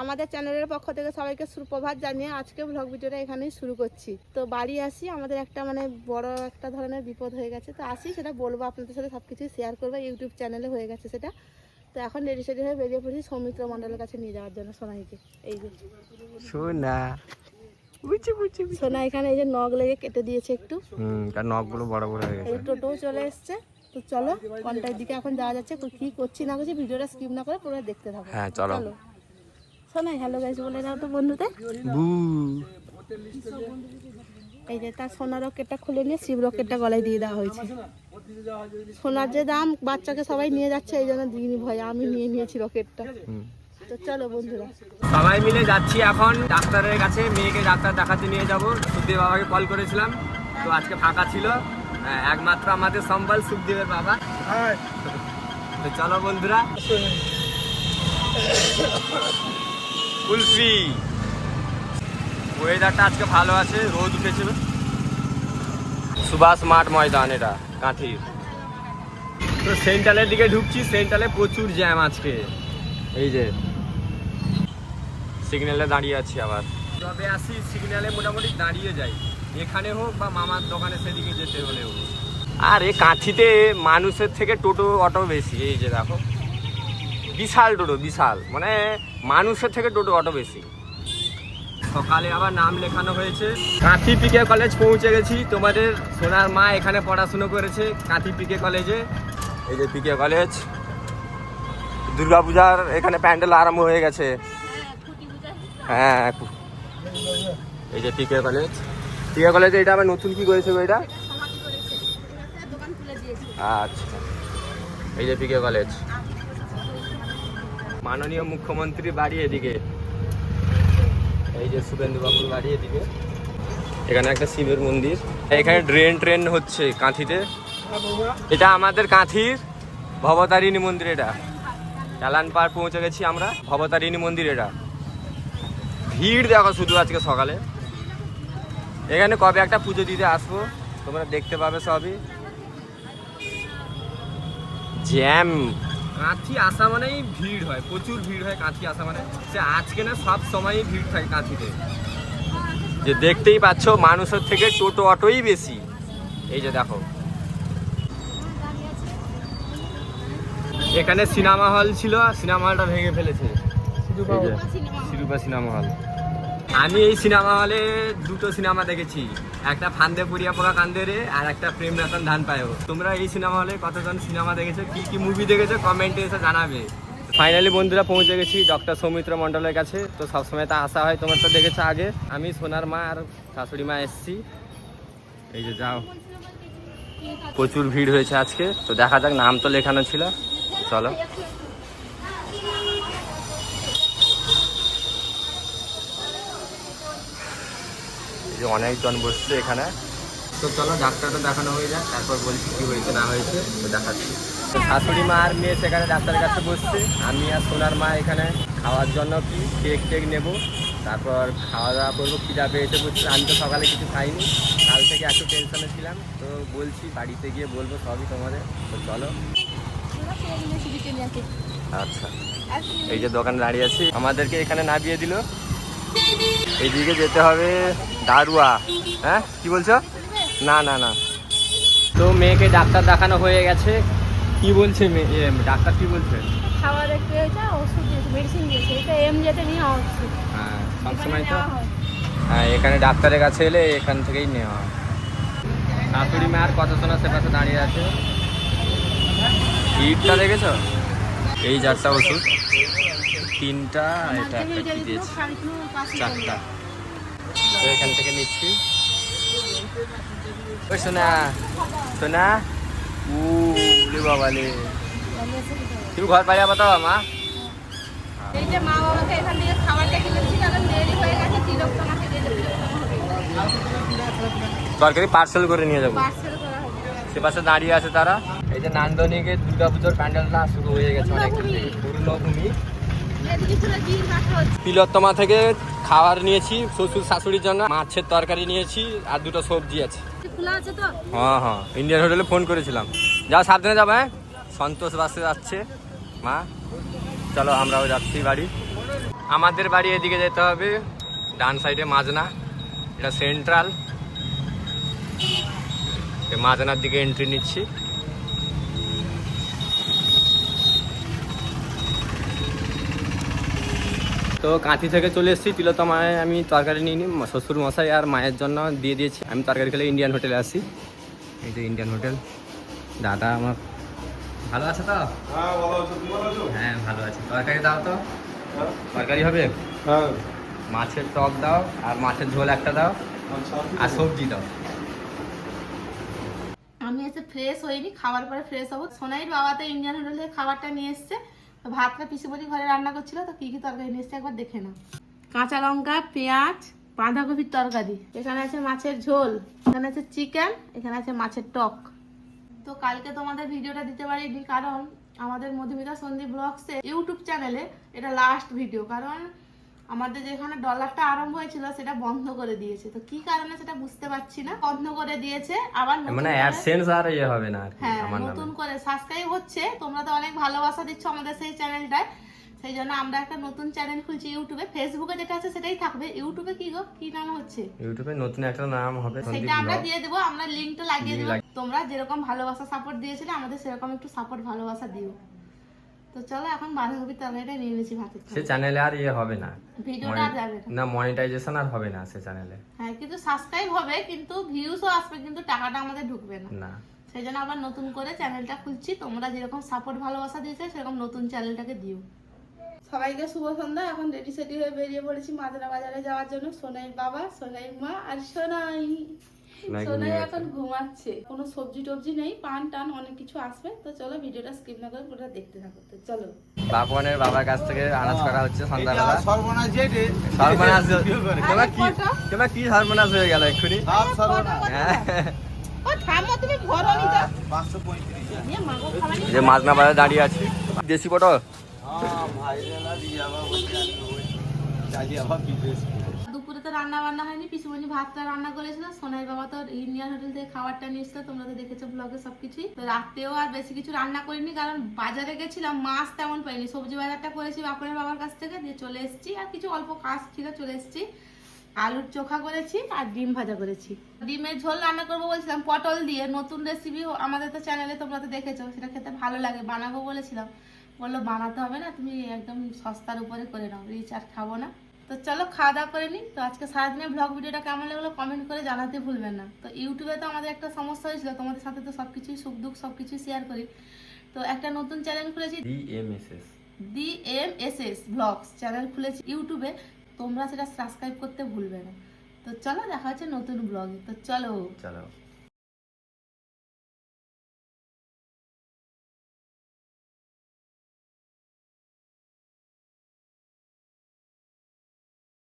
আমাদের চ্যানেলের পক্ষ থেকে সবাইকে সুপ্রভাত জানিয়ে আজকে ব্লগ ভিডিওটা এখানেই শুরু করছি। তো বাড়ি আসি, আমাদের একটা বড় একটা ধরনের বিপদ হয়ে গেছে। তো আসি, সেটা বলবো আপনাদের সাথে, সবকিছু শেয়ার করবো। ইউটিউব চ্যানেলে হয়ে গেছে সেটা। তো এখন রেডি সেডি হয়ে বেরিয়ে পড়ছি সৌমিত্র মণ্ডলের কাছে নিয়ে যাওয়ার জন্য সোনাইকে। এই যে সোনা সোনা এখানে এই যে নখ লেগে কেটে দিয়েছে একটু, তার নখগুলো বড় বড় হয়ে গেছে। টোটো চলে এসছে। তো চলো কোনটার দিকে এখন যাওয়া যাচ্ছে, কি করছি না করছি ভিডিওটা স্কিপ না করে পুরো দেখতে থাকো। হ্যাঁ চলো। সোনাই হ্যালো গাইস বলে দাও তো বন্ধুদের। এই যে তার সোনার রকেটটা খুলে নিয়ে শিব রকেটটা গলায় দিয়ে দেওয়া হয়েছে। সোনার যে দাম, বাচ্চাকে সবাই নিয়ে যাচ্ছে, এই জন্য দিইনি ভয়, আমি নিয়ে নিয়েছি রকেটটা। তো চলো বন্ধুরা, সবাই মিলে যাচ্ছি এখন ডাক্তারের কাছে। মেয়েকে ডাক্তার দেখাতে নিয়ে যাব। সুখদেব বাবাকে কল করেছিলাম, তো আজকে ফাঁকা ছিল। একমাত্র আমাদের সম্বল সুখদেবের বাবা। তো চলো বন্ধুরা। কুলফি ওয়েদারটা আজকে ভালো আছে, রোদ উঠেছিল। সুভাষ মাঠ ময়দান, এটা কাঁথির। তো সেন্ট্রালের দিকে ঢুকছি। সেন্ট্রালে প্রচুর জ্যাম আজকে। এই যে সিগন্যালে দাঁড়িয়ে আছি আবার। তবে আসি সিগন্যালে মোটামুটি দাঁড়িয়ে যাই, এখানে হোক বা মামার দোকানে সেদিকে যেতে হলেও। আর এই কাঁথিতে মানুষের থেকে টোটো অটো বেশি। এই যে দেখো, বিশাল টোটো, বিশাল, মানে মানুষের থেকে টোটো অটো বেশি। সকালে আবার নাম লেখানো হয়েছে। কাঁথি পিকে কলেজ পৌঁছে গেছি। তোমাদের সোনার মা এখানে পড়াশুনো করেছে কাঁথি পিকে কলেজে। এই যে পিকে কলেজ। দুর্গাপূজার এখানে প্যান্ডেল আরম্ভ হয়ে গেছে। হ্যাঁ, এই যে পিকে কলেজ। পিকে কলেজে এটা আবার নতুন কি করেছে গো এটা? আচ্ছা, এই যে পিকে কলেজ। মাননীয় মুখ্যমন্ত্রী বাড়ি এদিকে। এই যে শুভেন্দু বাবুর বাড়ি এদিকে। এখানে একটা শিবের মন্দির। এখানে ট্রেন হচ্ছে কাঁথিতে। এটা আমাদের কাঁথির ভবতারিণী মন্দির। এটা চালান পাড় পৌঁছে গেছি আমরা। ভবতারিণী মন্দির এটা। ভিড় দেখো শুধু আজকে সকালে। এখানে কবে একটা পুজো দিতে আসবো, তোমরা দেখতে পাবে সবই। জ্যাম। কাঁথি আসা মানেই ভিড় হয়, প্রচুর ভিড় হয় কাঁথি আসা মানে। সে আজকে না, সব সময়ই ভিড় থাকে কাঁথিতে। যে দেখতেই পাচ্ছ, মানুষের থেকে টোটো অটোই বেশি। এই যে দেখো, এখানে সিনেমা হল ছিল, সিনেমা হলটা ভেঙে ফেলেছে। শিরূপা সিনেমা হল। আমি এই সিনেমা হলে দুটো সিনেমা দেখেছি, একটা ফান্দে পুরিয়া পোড়া কান্দে রে, আর একটা প্রেম রতন ধান পায়ো। তোমরা এই সিনেমা হলে কতজন সিনেমা দেখেছো, কি কি মুভি দেখেছো কমেন্টে এসে জানাবে। ফাইনালি বন্ধুরা পৌঁছে গেছি ডক্টর সৌমিত্র মণ্ডলের কাছে। তো সবসময় তা আসা হয়, তোমরা তো দেখেছো আগে। আমি সোনার মা আর শাশুড়ি মা এসছি। এই যে যাও, প্রচুর ভিড় হয়েছে আজকে। তো দেখা যাক, নাম তো লেখানো ছিল। চলো। এই যে অনেকজন বসছে এখানে। তো চলো ডাক্তারটা দেখানো হয়ে যাক, তারপর বলছি কি হয়েছে না হয়েছে। তো দেখাচ্ছি। তো শাশুড়ি মা আর মেয়ে সেখানে ডাক্তারের কাছে বসছে। আমি আর সোনার মা এখানে খাওয়ার জন্য কি কেক টেক নেবো, তারপর খাওয়া দাওয়া করবো। খিদা পেয়েছে বুঝছি। আমি তো সকালে কিছু খাইনি, কাল থেকে একটু টেনশনে ছিলাম। তো বলছি বাড়িতে গিয়ে বলবো সবই তোমাদের। তো চলো। আচ্ছা, এই যে দোকানে দাঁড়িয়ে আছি, আমাদেরকে এখানে নামিয়ে দিল। এইদিকে যেতে হবে দারুয়া। হ্যাঁ, কি বলছো? না না না। তো মেয়েকে ডাক্তার দেখানো হয়ে গেছে। কি বলছে ডাক্তার, কি বলছে? খাওয়া দেখতে হয়েছে, ওষুধ দিয়েছে, মেডিসিন দিয়েছে। এটা এমজেতে নিয়ে হচ্ছে। হ্যাঁ, সবসময় তো। হ্যাঁ, এখানে ডাক্তারের কাছে এলে এখান থেকেই নেওয়া হয়। শাশুড়ি মা আর কত শোনা সে পাশে দাঁড়িয়ে আছে। ভিড়টা দেখেছো? এই চারটা ওষুধ, তিনটা, এটা একটা কি দিয়েছে, চারটা। তো এখান থেকে নিচ্ছি। ওই সোনা, সোনা, উলে বাবালে। তুমি ঘর পাড়িয়া বাতাও মা। এই যে মা বাবাকে এখান থেকে খাবারটা কিনেছি, কারণ দেরি হয়ে গেছে। তিলোত্তমাকে দিয়ে তরকারি পার্সেল করে নিয়ে যাবো। পার্সেল করা হবে। সে পাশে দাঁড়িয়ে আছে তারা। এই যে নান্দনিকে দুর্গাপুজোর প্যান্ডেলটা শুরু হয়ে গেছে অনেকদিন থেকে। পূর্ণভূমি তিলোত্তমা থেকে খাবার নিয়েছি শ্বশুর শাশুড়ির জন্য। মাছের তরকারি নিয়েছি আর দুটো সবজি আছে। হ্যাঁ হ্যাঁ, ইন্ডিয়ান হোটেলে ফোন করেছিলাম। যাও, সাবধানে যাবো। হ্যাঁ, সন্তোষ বাসে যাচ্ছে মা। চলো আমরাও যাচ্ছি বাড়ি। আমাদের বাড়ি এদিকে যেতে হবে, ডান সাইডে মাজনা, এটা সেন্ট্রাল। মাজনার দিকে এন্ট্রি নিচ্ছি। তো কাঁথি থেকে চলে এসেছি, তিলোত্তমায় আমি তরকারি নিয়ে নিই, শ্বশুর মশাই আর মায়ের জন্য দিয়ে দিয়েছি। আমি তরকারি খেলে ইন্ডিয়ান হোটেলে আসি, এই যে ইন্ডিয়ান হোটেল। দাদা আমার ভালো আছে তো? হ্যাঁ ভালো আছে। তরকারি দাও তো, তরকারি হবে? মাছের টক দাও, আর মাছের ঝোল একটা দাও, আর সবজি দাও। আমি এসে ফ্রেশ হইনি, খাবার পরে ফ্রেশ হবো। সোনাইর বাবা তো ইন্ডিয়ান হোটেল থেকে খাবারটা নিয়ে এসছে। তো ভাতটা পিসিমণি ঘরে রান্না করছিল, তো কি কি তরকারি নিয়ে এসছে একবার দেখে নাও। কাঁচা লঙ্কা, পেঁয়াজ, বাঁধাকপির তরকারি, এখানে আছে মাছের ঝোল, এখানে আছে চিকেন, এখানে আছে মাছের টক। তো কালকে তোমাদের ভিডিওটা দিতে পারিনি, কারণ আমাদের মধুমিতা সন্দীপ ব্লগসে ইউটিউব চ্যানেলে এটা লাস্ট ভিডিও, কারণ আমাদের যেখানে ডলারটা আরম্ভ হয়েছিল সেটা বন্ধ করে দিয়েছে। তো কি কারণে সেটা বুঝতে পারছি না, বন্ধ করে দিয়েছে। আবার মানে অ্যাডসেন্স আর ইয়ে হবে না, হ্যাঁ আমার নামে নতুন করে সাবস্ক্রাইব হচ্ছে। তোমরা তো অনেক ভালোবাসা দিচ্ছ আমাদের সেই চ্যানেলটায়, সেই জন্য আমরা একটা নতুন চ্যানেল খুলছি ইউটিউবে। ফেসবুকে যেটা আছে সেটাই থাকবে, ইউটিউবে কি গো, কি নাম হচ্ছে? ইউটিউবে নতুন একটা নাম হবে, সেটা আমরা দিয়ে দেবো, আমরা লিংকটা লাগিয়ে দেবো। তোমরা যেরকম ভালোবাসা সাপোর্ট দিয়েছিলে আমাদের সেরকম একটু সাপোর্ট ভালোবাসা দিও। তো চলো এখন বাঁধাকপির তরকারিটা নিয়ে নিয়েছি ভাতের সে চ্যানেলে আর ইয়ে হবে না, ভিডিওটা আর যাবে না মনিটাইজেশন আর হবে না সে চ্যানেলে। হ্যাঁ কিন্তু সাবস্ক্রাইব হবে, কিন্তু ভিউসও আসবে, কিন্তু টাকাটা আমাদের ঢুকবে না। না সেই জন্য আবার নতুন করে চ্যানেলটা খুলছি। তোমরা যেরকম সাপোর্ট ভালোবাসা দিয়েছো সেরকম নতুন চ্যানেলটাকে দিও। সবাইকে শুভ সন্ধ্যা। এখন রেডি সেডি হয়ে বেরিয়ে পড়েছি মাজরা বাজারে যাওয়ার জন্য। সোনাইর বাবা, সোনাইর মা আর সোনাই। সোনাই এখন ঘুমাচ্ছে, কোনো সবজি টবজি নেই, পান টান অনেক কিছু আসবে। তো চলো ভিডিওটা স্কিপ না করে পুরোটা দেখতে থাকো। তো চলো, বাপনের বাবার কাছ থেকে আনাজ করা হচ্ছে সন্ধ্যাবেলা। সর্বনাশ যেটে সর্বনাশ, আরে তোমার কি সর্বনাশ হয়ে গেল এক্ষুনি? সব সর্বনাশ। ও থামো, তুমি ঘরো নি যা। 535 নিয়ে মাগো খাওয়ানি। যে মাজনা বাজারে দাঁড়িয়ে আছি, দেশি পটল। ভাই রেলা দিয়ে আবার বলছি আমি ওই চালি আবার বিদেশ। দুপুরে তো রান্না বান্না হয়নি, পিসুমণি ভাতটা রান্না করেছিল। সোনাইর বাবা তো ইন্ডিয়ান হোটেল থেকে খাবারটা নিয়ে এসেছিল, তোমরা তো দেখেছো ব্লগে সবকিছুই। তো রাত্রেও আর বেশি কিছু রান্না করিনি, কারণ বাজারে গেছিলাম, মাছ তেমন পাইনি। সবজি বাজারটা করেছি বাপনের বাবার কাছ থেকে, দিয়ে চলে এসেছি। আর কিছু অল্প কাজ ছিল, চলে এসেছি। আলুর চোখা করেছি আর ডিম ভাজা করেছি। ডিমের ঝোল রান্না করবো বলছিলাম পটল দিয়ে, নতুন রেসিপি আমাদের তো চ্যানেলে তোমরা তো দেখেছো, সেটা খেতে ভালো লাগে, বানাবো বলেছিলাম। বললো বানাতে হবে না, তুমি একদম সস্তার উপরে করে নাও, রিচ আর খাবো না। তো চলো খাওয়া দাওয়া করে নিই। তো আজকে সারাদিনের ব্লগ ভিডিওটা কেমন লাগলো কমেন্ট করে জানাতে ভুলবেন না। তো ইউটিউবে তো আমাদের একটা সমস্যা হয়েছিল, তোমাদের সাথে তো সবকিছুই সুখ দুঃখ সবকিছুই শেয়ার করি। তো একটা নতুন চ্যানেল খুলেছি, DMSS ব্লগস চ্যানেল খুলেছি ইউটিউবে। তোমরা সেটা সাবস্ক্রাইব করতে ভুলবে না। তো চলো দেখা হচ্ছে নতুন ব্লগে। তো চলো।